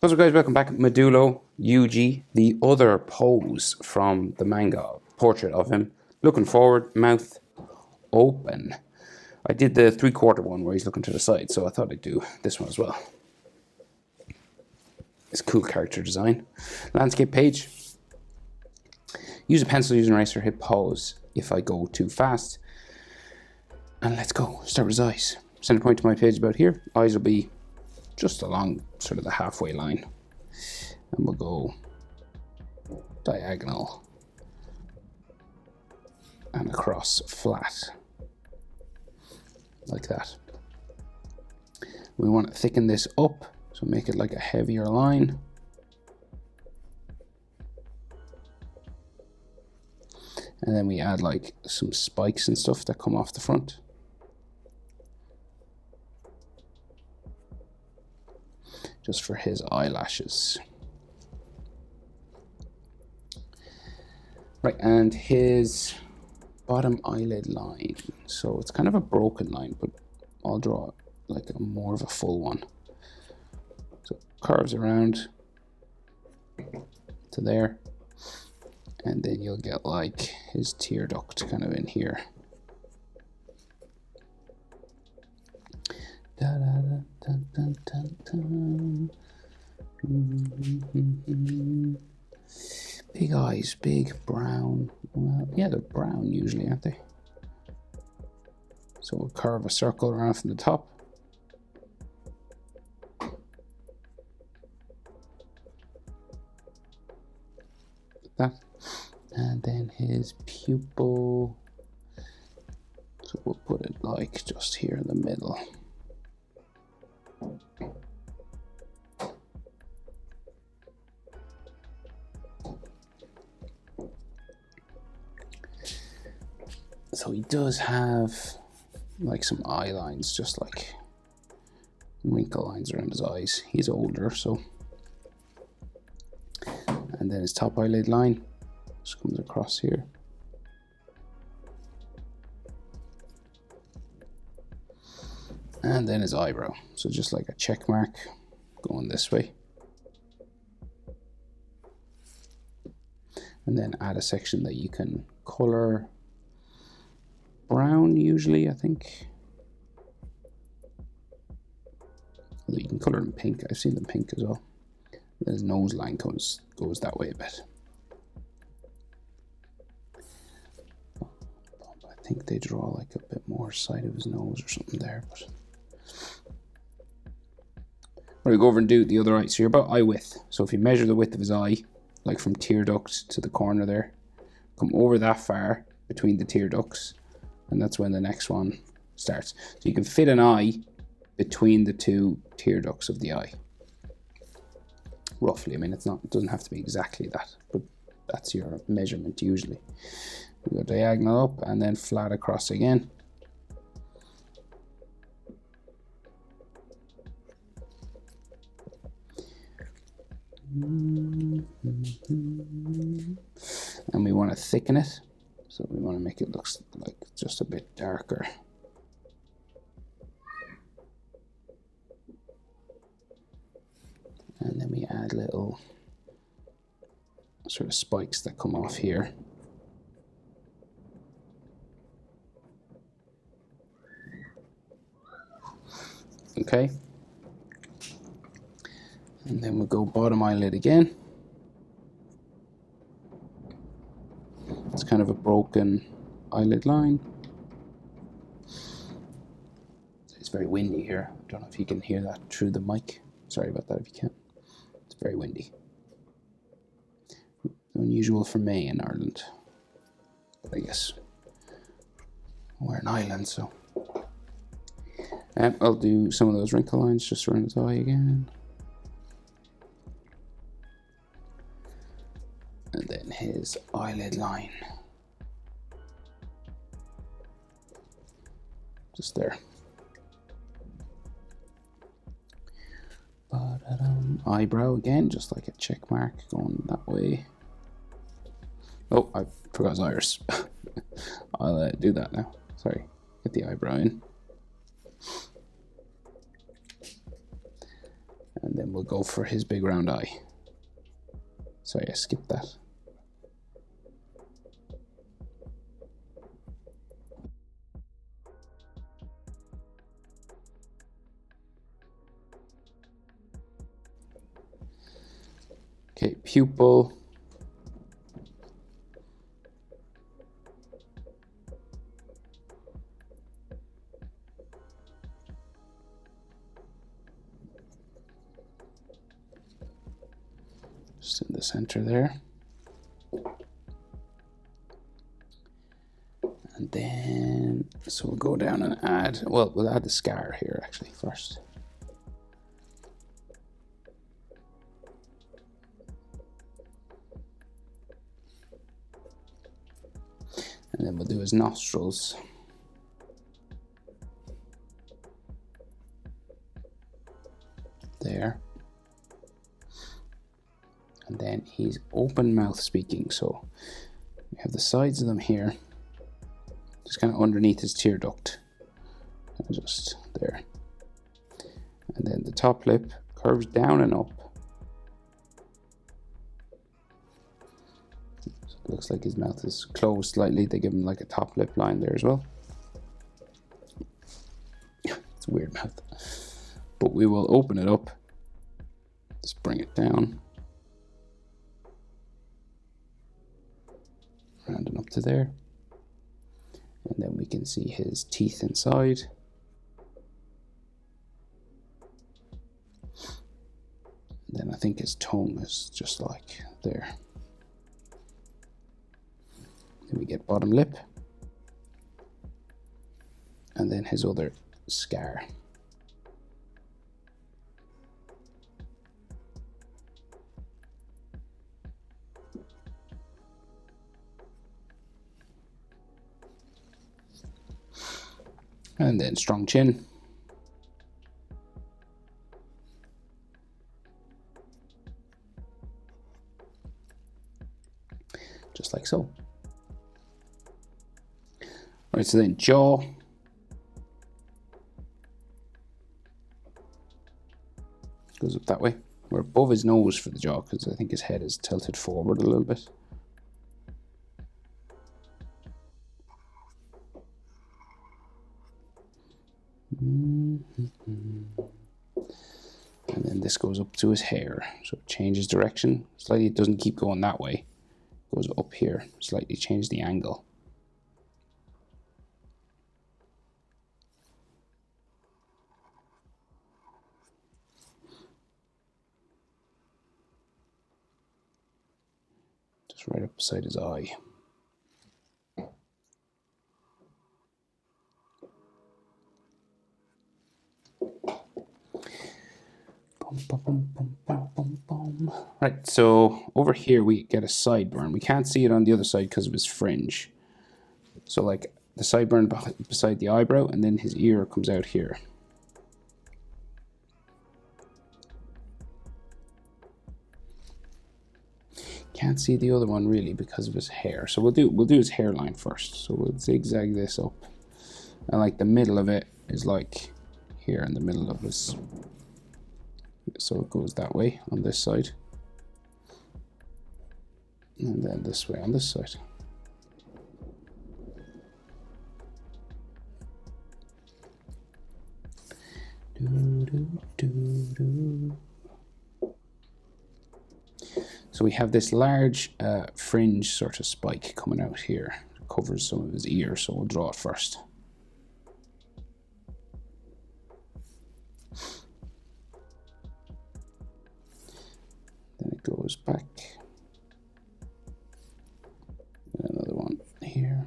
What's up guys, welcome back. Modulo Yuji, the other pose from the manga, portrait of him, looking forward, mouth open. I did the 3/4 one where he's looking to the side, so I thought I'd do this one as well. It's cool character design. Landscape page. Use a pencil, use an eraser, hit pause if I go too fast. And let's go. Start with his eyes. Center point to my page about here. Eyes will be just along sort of the halfway line. And we'll go diagonal and across flat. Like that. We want to thicken this up, so make it like a heavier line. And then we add like some spikes and stuff that come off the front. Just for his eyelashes. Right, and his bottom eyelid line. So it's kind of a broken line, but I'll draw like a more of a full one. So curves around to there. And then you'll get like his tear duct kind of in here. Da, da, da, dun, dun, dun, dun. Big eyes, big brown. Well, yeah, they're brown usually, aren't they? So we'll curve a circle around from the top. Like that. And then his pupil. So we'll put it like just here in the middle. So he does have like some eye lines, just like wrinkle lines around his eyes. He's older, so. And then his top eyelid line just comes across here. And then his eyebrow. So just like a check mark going this way. And then add a section that you can color brown usually, I think. Although you can color them pink. I've seen them pink as well. His nose line goes that way a bit. I think they draw like a bit more side of his nose or something there. But we're gonna go over and do the other eye. So you're about eye width. So if you measure the width of his eye, like from tear duct to the corner there, come over that far between the tear ducts, and that's when the next one starts. So you can fit an eye between the two tear ducts of the eye. Roughly, I mean, it doesn't have to be exactly that, but that's your measurement usually. We go diagonal up and then flat across again. And we want to thicken it, so we want to make it look like just a bit darker. And then we add little sort of spikes that come off here. Okay. And then we'll go bottom eyelid again. It's kind of a broken eyelid line. It's very windy here. I don't know if you can hear that through the mic. Sorry about that if you can. It's very windy. Unusual for May in Ireland. But I guess we're an island, so. And I'll do some of those wrinkle lines just around his eye again. And then his eyelid line. Just there. Eyebrow again, just like a check mark going that way. Oh, I forgot his iris. I'll do that now. Sorry, get the eyebrow in. And then we'll go for his big round eye. Sorry, I skipped that. Okay, pupil. Just in the center there. And then, so we'll go down and add, well, we'll add the scar here actually first. And then we'll do his nostrils. There. And then he's open mouth speaking. So we have the sides of them here, just kind of underneath his tear duct. And just there. And then the top lip curves down and up. So it looks like his mouth is closed slightly. They give him like a top lip line there as well. It's a weird mouth. But we will open it up. Just bring it down. Rounding up to there. And then we can see his teeth inside. And then I think his tongue is just like there. Then we get bottom lip. And then his other scar. And then strong chin. Just like so. Right, so then jaw. Goes up that way. We're above his nose for the jaw because I think his head is tilted forward a little bit. And then this goes up to his hair, so it changes direction slightly. It doesn't keep going that way, it goes up here, slightly change the angle. Just right up beside his eye. Right, so over here we get a sideburn. We can't see it on the other side because of his fringe. So like the sideburn beside the eyebrow, and then his ear comes out here. Can't see the other one really because of his hair. So we'll do his hairline first. So we'll zigzag this up, and like the middle of it is like here in the middle of his. So it goes that way on this side, and then this way on this side. So we have this large fringe sort of spike coming out here. It covers some of his ear, so we'll draw it first. Then it goes back. And another one here.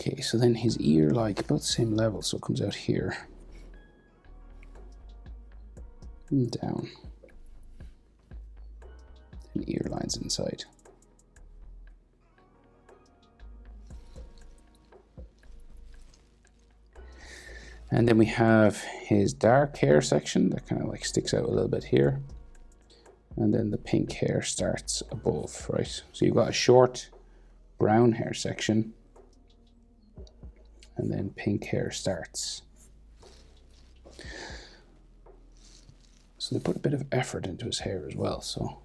Okay, so then his ear, like about the same level, so it comes out here and down, and ear lines inside. And then we have his dark hair section that kind of like sticks out a little bit here. And then the pink hair starts above, right? So you've got a short brown hair section, and then pink hair starts. So they put a bit of effort into his hair as well, so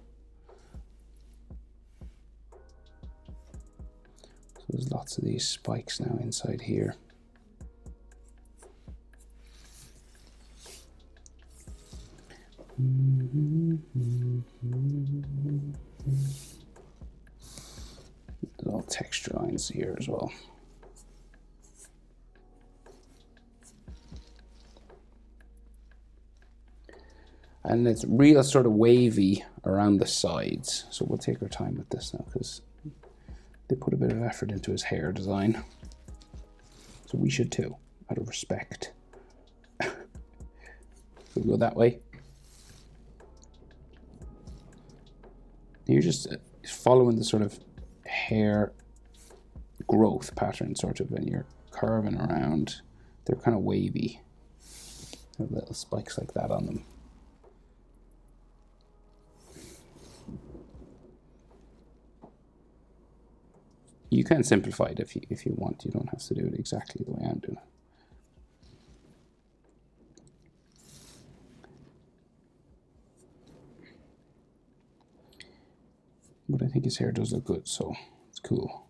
there's lots of these spikes now inside here. There's all texture lines here as well. And it's real sort of wavy around the sides. So we'll take our time with this now because they put a bit of effort into his hair design. So we should too, out of respect. We'll go that way. You're just following the sort of hair growth pattern, sort of, and you're curving around. They're kind of wavy. They have little spikes like that on them. You can simplify it if you want. You don't have to do it exactly the way I'm doing it. But I think his hair does look good, so it's cool.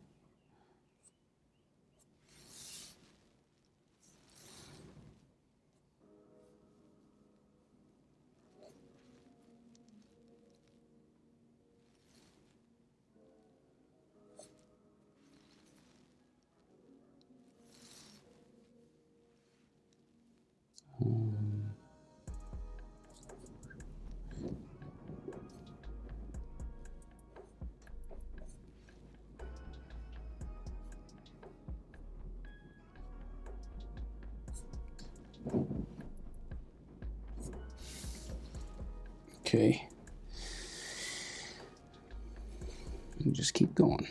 Okay. And just keep going.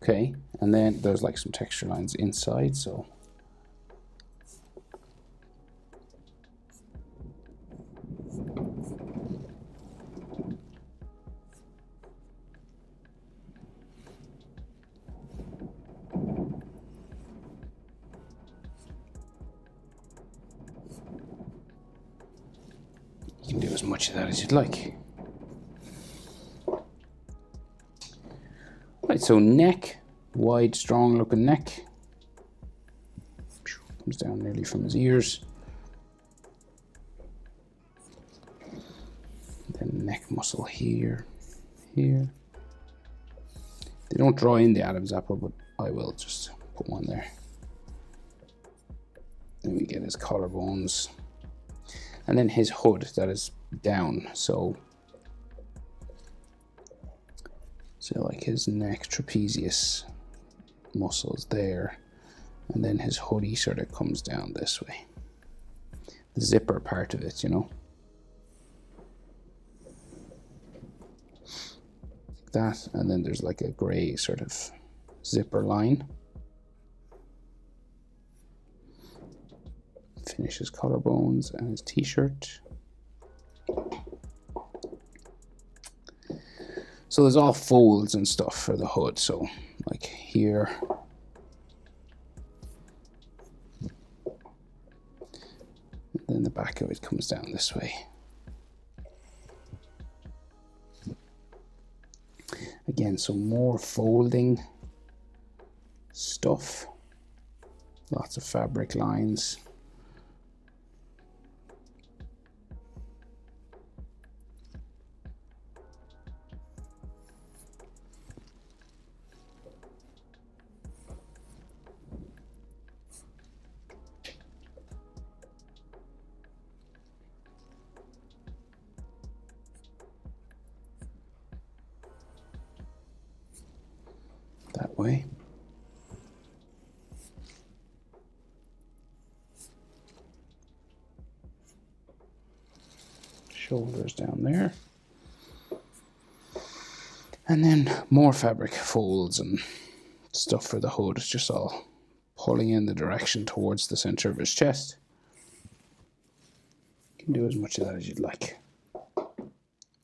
Okay, and then there's like some texture lines inside, so you can do as much of that as you'd like. Right, so neck, wide, strong looking neck. Comes down nearly from his ears. Then neck muscle here, here. They don't draw in the Adam's apple, but I will just put one there. Then we get his collarbones. And then his hood that is down, so like his neck trapezius muscles there, and then his hoodie sort of comes down this way. The zipper part of it, you know. Like that, and then there's like a grey sort of zipper line. Finish his collarbones and his t-shirt. So there's all folds and stuff for the hood. So like here. Then the back of it comes down this way. Again, some more folding stuff. Lots of fabric lines. That way. Shoulders down there. And then more fabric folds and stuff for the hood. It's just all pulling in the direction towards the center of his chest. You can do as much of that as you'd like.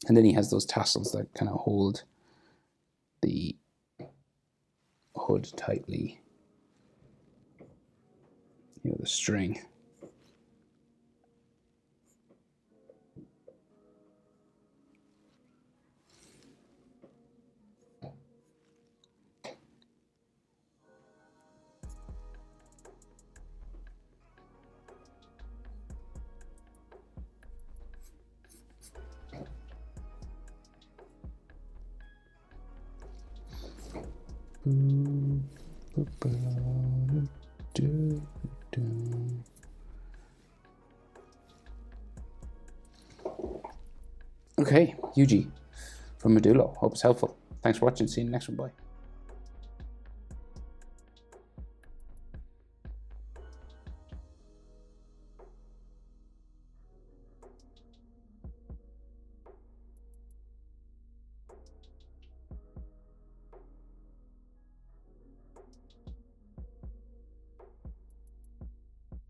And then he has those tassels that kind of hold the hood tightly. You know, the string. Okay, Yuji from Modulo. Hope it's helpful. Thanks for watching. See you in the next one. Bye.